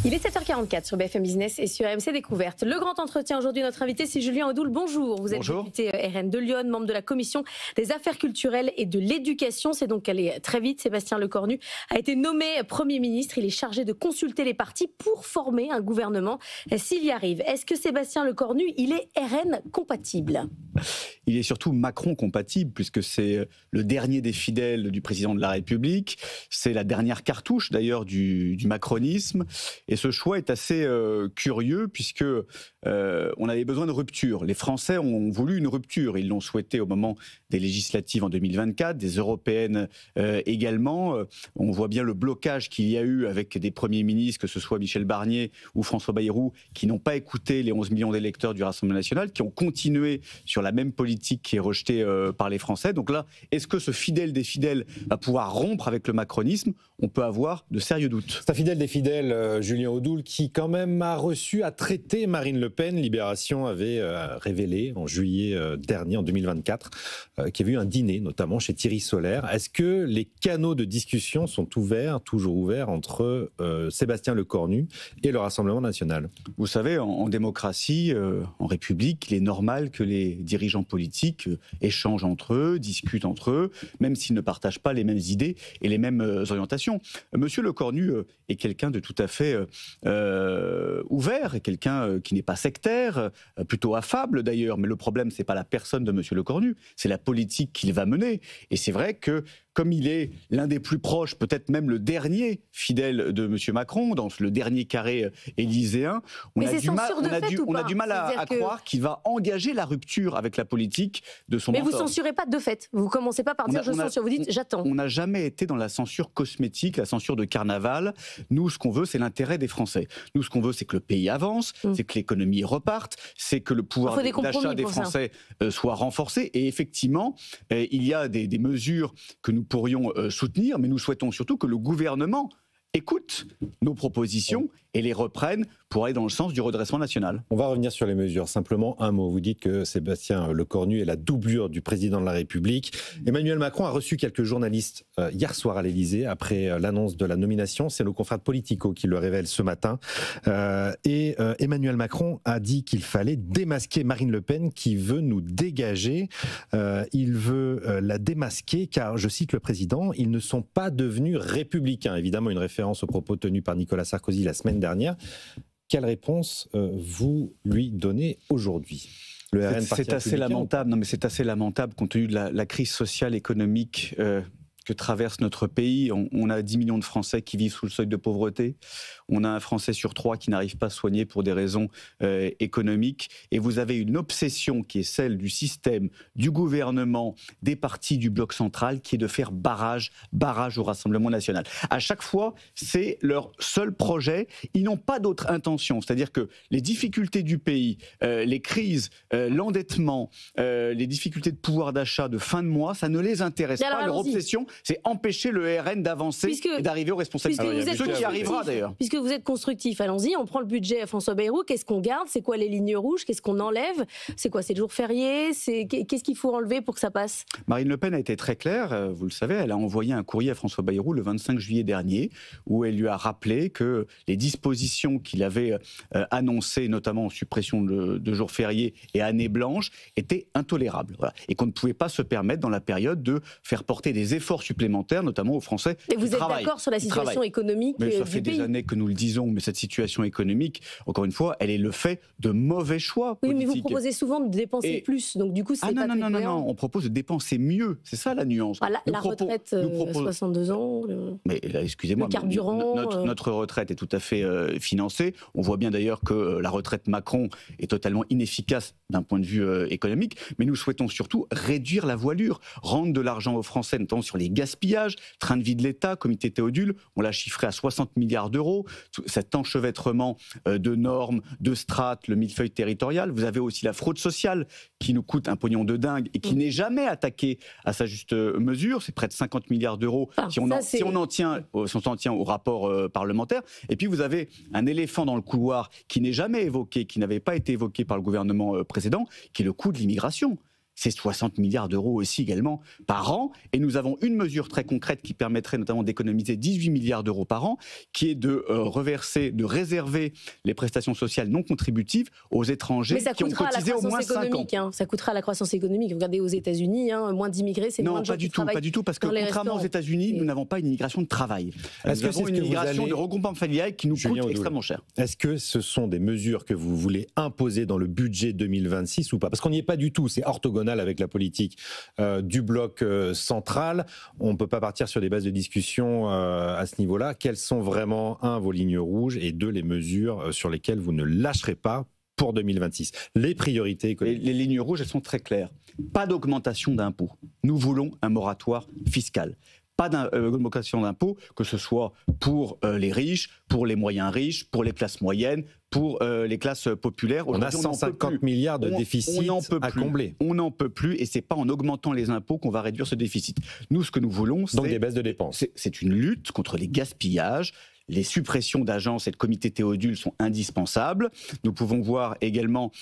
Il est 7h44 sur BFM Business et sur RMC Découverte. Le grand entretien aujourd'hui, notre invité c'est Julien Audoul. Bonjour, vous êtes député RN de Lyon, membre de la commission des affaires culturelles et de l'éducation. C'est donc allé très vite. Sébastien Lecornu a été nommé Premier ministre. Il est chargé de consulter les partis pour former un gouvernement s'il y arrive. Est-ce que Sébastien Lecornu, il est RN compatible ? Il est surtout Macron compatible puisque c'est le dernier des fidèles du président de la République. C'est la dernière cartouche d'ailleurs du macronisme. Et ce choix est assez curieux puisque on avait besoin de rupture. Les Français ont voulu une rupture. Ils l'ont souhaité au moment des législatives en 2024, des européennes également. On voit bien le blocage qu'il y a eu avec des premiers ministres, que ce soit Michel Barnier ou François Bayrou, qui n'ont pas écouté les 11 millions d'électeurs du Rassemblement national, qui ont continué sur la même politique qui est rejetée par les Français. Donc là, est-ce que ce fidèle des fidèles va pouvoir rompre avec le macronisme ? On peut avoir de sérieux doutes. C'est un fidèle des fidèles, Julien Audoul, qui quand même a traité Marine Le Pen. Libération avait révélé en juillet dernier, en 2024, qu'il y avait eu un dîner, notamment chez Thierry Solère. Est-ce que les canaux de discussion sont toujours ouverts entre Sébastien Lecornu et le Rassemblement national ? Vous savez, en démocratie, en République, il est normal que les dirigeants politiques échangent entre eux, discutent entre eux, même s'ils ne partagent pas les mêmes idées et les mêmes orientations. Monsieur Lecornu est quelqu'un de tout à fait ouvert, et quelqu'un qui n'est pas sectaire, plutôt affable d'ailleurs, mais le problème c'est pas la personne de monsieur Lecornu, c'est la politique qu'il va mener. Et c'est vrai que comme il est l'un des plus proches, peut-être même le dernier fidèle de M. Macron, dans le dernier carré élyséen, on a du mal à croire qu'il va engager la rupture avec la politique de son mentor. Mais vous censurez pas de fait, vous commencez pas par dire je censure, vous dites j'attends. On n'a jamais été dans la censure cosmétique, la censure de carnaval. Nous, ce qu'on veut, c'est l'intérêt des Français. Nous, ce qu'on veut, c'est que le pays avance, c'est que l'économie reparte, c'est que le pouvoir d'achat des Français soit renforcé. Et effectivement, il y a des mesures que nous pourrions soutenir, mais nous souhaitons surtout que le gouvernement écoute nos propositions et les reprenne pour aller dans le sens du redressement national. On va revenir sur les mesures. Simplement un mot. Vous dites que Sébastien Lecornu est la doublure du président de la République. Emmanuel Macron a reçu quelques journalistes hier soir à l'Élysée après l'annonce de la nomination. C'est nos confrères de Politico qui le révèlent ce matin. Emmanuel Macron a dit qu'il fallait démasquer Marine Le Pen qui veut nous dégager. Il veut la démasquer car, je cite le président, ils ne sont pas devenus républicains. Évidemment, une référence aux propos tenus par Nicolas Sarkozy la semaine dernière. Quelle réponse vous lui donnez aujourd'hui ? C'est assez lamentable. Non, mais c'est assez lamentable compte tenu de la crise sociale, économique que traverse notre pays. On a 10 millions de Français qui vivent sous le seuil de pauvreté. On a un Français sur 3 qui n'arrive pas à soigner pour des raisons économiques. Et vous avez une obsession qui est celle du système, du gouvernement, des partis du bloc central, qui est de faire barrage au Rassemblement national. À chaque fois, c'est leur seul projet. Ils n'ont pas d'autre intention. C'est-à-dire que les difficultés du pays, les crises, l'endettement, les difficultés de pouvoir d'achat de fin de mois, ça ne les intéresse pas. Leur obsession, c'est empêcher le RN d'avancer et d'arriver aux responsabilités. Ce qui arrivera d'ailleurs. Puisque vous êtes constructif, allons-y, on prend le budget à François Bayrou, qu'est-ce qu'on garde ? C'est quoi les lignes rouges ? Qu'est-ce qu'on enlève ? C'est quoi ? C'est le jour férié ? Qu'est-ce qu'il faut enlever pour que ça passe ? Marine Le Pen a été très claire, vous le savez, elle a envoyé un courrier à François Bayrou le 25 juillet dernier, où elle lui a rappelé que les dispositions qu'il avait annoncées, notamment suppression de jours fériés et années blanches, étaient intolérables. Voilà. Et qu'on ne pouvait pas se permettre dans la période de faire porter des efforts supplémentaires, notamment aux Français. Et vous êtes d'accord sur la situation économique du pays ? Ça fait des années que nous le disons, mais cette situation économique, encore une fois, elle est le fait de mauvais choix politiques. Oui, mais vous proposez souvent de dépenser plus, donc du coup, c'est pas très cohérent. Non, on propose de dépenser mieux, c'est ça la nuance. La retraite, 62 ans, mais là, excusez-moi, le carburant... Notre retraite est tout à fait financée. On voit bien d'ailleurs que la retraite Macron est totalement inefficace d'un point de vue économique, mais nous souhaitons surtout réduire la voilure, rendre de l'argent aux Français, notamment sur les gaspillages, train de vie de l'État, comité Théodule, on l'a chiffré à 60 milliards d'euros, cet enchevêtrement de normes, de strates, le millefeuille territorial. Vous avez aussi la fraude sociale qui nous coûte un pognon de dingue et qui n'est jamais attaquée à sa juste mesure. C'est près de 50 milliards d'euros si on en tient au rapport parlementaire. Et puis vous avez un éléphant dans le couloir qui n'est jamais évoqué, qui n'avait pas été évoqué par le gouvernement précédent, qui est le coût de l'immigration. c'est 60 milliards d'euros aussi également par an. Et nous avons une mesure très concrète qui permettrait notamment d'économiser 18 milliards d'euros par an, qui est de réserver les prestations sociales non contributives aux étrangers qui ont cotisé au moins 5 ans. Hein. Ça coûtera à la croissance économique. Regardez aux États-Unis, moins d'immigrés, c'est moins de gens qui travaillent. Non, pas du tout, parce que contrairement aux États-Unis, nous n'avons pas une immigration de travail. Nous avons une immigration de regroupement familial qui nous coûte extrêmement cher. Est-ce que ce sont des mesures que vous voulez imposer dans le budget 2026 ou pas? Parce qu'on n'y est pas du tout, c'est orthogonal avec la politique du bloc central. On ne peut pas partir sur des bases de discussion à ce niveau-là. Quelles sont vraiment, vos lignes rouges, et deux, les mesures sur lesquelles vous ne lâcherez pas pour 2026? Les priorités économiques. Les lignes rouges, elles sont très claires. Pas d'augmentation d'impôts. Nous voulons un moratoire fiscal. Pas d'augmentation d'impôts, que ce soit pour les riches, pour les moyens riches, pour les classes moyennes, pour les classes populaires. On a 150 milliards de déficit à combler. On n'en peut plus, et c'est pas en augmentant les impôts qu'on va réduire ce déficit. Nous, ce que nous voulons, c'est... Donc des baisses de dépenses. C'est une lutte contre les gaspillages. Les suppressions d'agences et de comités Théodule sont indispensables. Nous pouvons voir également,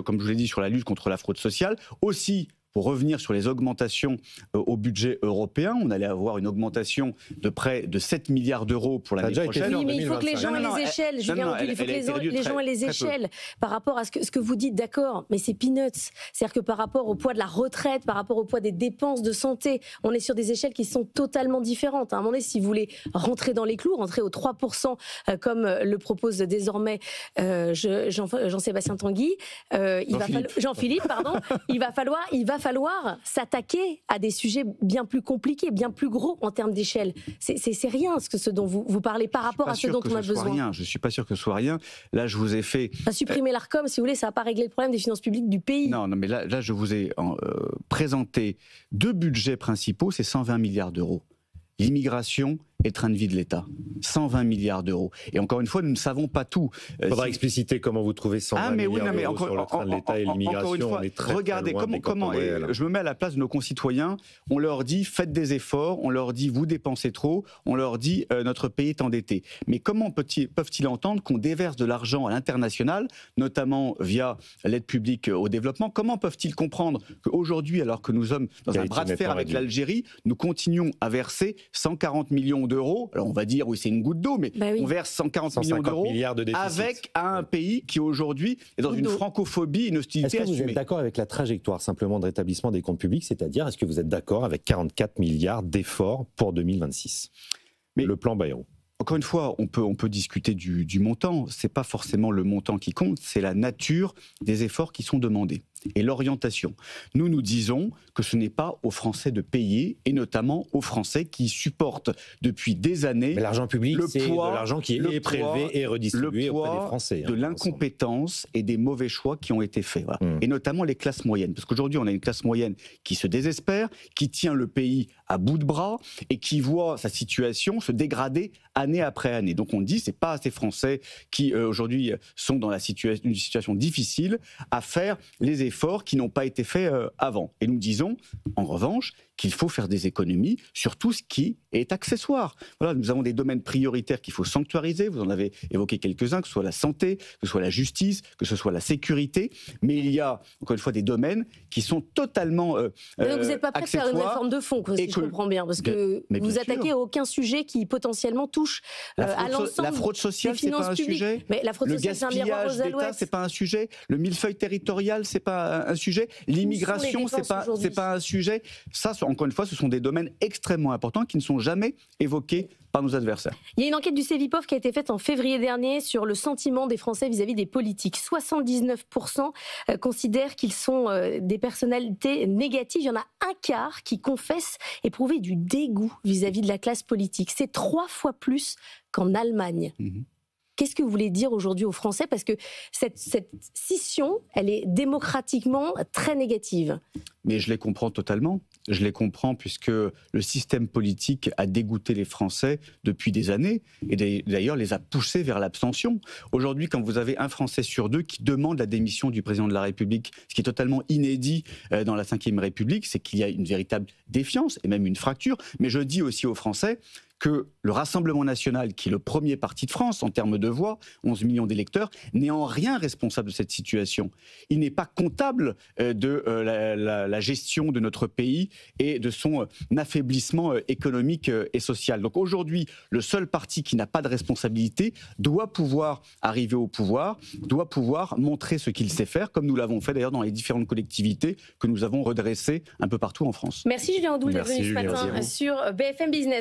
comme je vous l'ai dit, sur la lutte contre la fraude sociale. Aussi, pour revenir sur les augmentations au budget européen, on allait avoir une augmentation de près de 7 milliards d'euros pour l'année prochaine. Oui, mais il faut que les gens aient les échelles. Julien, il faut que les gens aient les échelles par rapport à ce que vous dites, d'accord, mais c'est peanuts. C'est-à-dire que par rapport au poids de la retraite, par rapport au poids des dépenses de santé, on est sur des échelles qui sont totalement différentes. À un moment donné, si vous voulez rentrer dans les clous, rentrer aux 3%, comme le propose désormais Jean-Sébastien Tanguy, Jean-Philippe, pardon, il va falloir s'attaquer à des sujets bien plus compliqués, bien plus gros en termes d'échelle. C'est rien ce dont vous parlez par rapport à ce dont on a besoin. Je ne suis pas sûr que ce soit rien. Là, je vous ai fait... Supprimer l'ARCOM, si vous voulez, ça ne va pas régler le problème des finances publiques du pays. Non, mais là je vous ai présenté deux budgets principaux, c'est 120 milliards d'euros. L'immigration et le train de vie de l'État. 120 milliards d'euros. Et encore une fois, nous ne savons pas tout. Il faudra expliciter comment vous trouvez 120 milliards d'euros sur le train de l'État et l'immigration. On est très, regardez très loin comment je me mets à la place de nos concitoyens. On leur dit faites des efforts, on leur dit vous dépensez trop, on leur dit notre pays est endetté. Mais comment peuvent-ils entendre qu'on déverse de l'argent à l'international, notamment via l'aide publique au développement? Comment peuvent-ils comprendre qu'aujourd'hui, alors que nous sommes dans un bras de fer avec l'Algérie, nous continuons à verser 140 millions d'euros, alors on va dire oui c'est une goutte d'eau, mais on verse 140 millions d'euros avec un pays qui aujourd'hui est dans une francophobie, une hostilité assumée. Est-ce que vous êtes d'accord avec la trajectoire simplement de rétablissement des comptes publics, c'est-à-dire est-ce que vous êtes d'accord avec 44 milliards d'efforts pour 2026 ? Mais le plan Bayrou. Encore une fois, on peut discuter du montant. C'est pas forcément le montant qui compte, c'est la nature des efforts qui sont demandés et l'orientation. Nous disons que ce n'est pas aux Français de payer, et notamment aux Français qui supportent depuis des années. Mais l'argent public, c'est de l'argent qui est prélevé et redistribué auprès des Français. De l'incompétence et des mauvais choix qui ont été faits. Voilà. Et notamment les classes moyennes. Parce qu'aujourd'hui, on a une classe moyenne qui se désespère, qui tient le pays à bout de bras et qui voit sa situation se dégrader année après année. Donc on dit c'est pas ces Français qui aujourd'hui sont dans une situation difficile à faire les efforts qui n'ont pas été faits avant. Et nous disons en revanche qu'il faut faire des économies sur tout ce qui est accessoire. Voilà, nous avons des domaines prioritaires qu'il faut sanctuariser, vous en avez évoqué quelques-uns, que ce soit la santé, que ce soit la justice, que ce soit la sécurité, mais il y a, encore une fois, des domaines qui sont totalement donc vous n'êtes pas prêt à faire une réforme de fond, si je comprends bien, parce que vous attaquez à aucun sujet qui potentiellement touche à l'ensemble. La fraude sociale, c'est pas un sujet. Mais la fraude sociale, c'est un miroir aux alouettes. C'est pas un sujet. Le millefeuille territorial, c'est pas un sujet. L'immigration, c'est pas un sujet. Ça, encore une fois, ce sont des domaines extrêmement importants qui ne sont jamais évoqués par nos adversaires. Il y a une enquête du Cevipof qui a été faite en février dernier sur le sentiment des Français vis-à-vis des politiques. 79% considèrent qu'ils sont des personnalités négatives. Il y en a un quart qui confessent éprouver du dégoût vis-à-vis de la classe politique. C'est 3 fois plus qu'en Allemagne. Qu'est-ce que vous voulez dire aujourd'hui aux Français? Parce que cette scission, elle est démocratiquement très négative. Mais je les comprends totalement. Je les comprends puisque le système politique a dégoûté les Français depuis des années et d'ailleurs les a poussés vers l'abstention. Aujourd'hui, quand vous avez un Français sur 2 qui demande la démission du président de la République, ce qui est totalement inédit dans la Ve République, c'est qu'il y a une véritable défiance et même une fracture. Mais je dis aussi aux Français que le Rassemblement national, qui est le premier parti de France en termes de voix, 11 millions d'électeurs, n'est en rien responsable de cette situation. Il n'est pas comptable de la gestion de notre pays et de son affaiblissement économique et social. Donc aujourd'hui, le seul parti qui n'a pas de responsabilité doit pouvoir arriver au pouvoir, doit pouvoir montrer ce qu'il sait faire, comme nous l'avons fait d'ailleurs dans les différentes collectivités que nous avons redressées un peu partout en France. Merci Julien Andoul d'être venu ce matin sur BFM Business.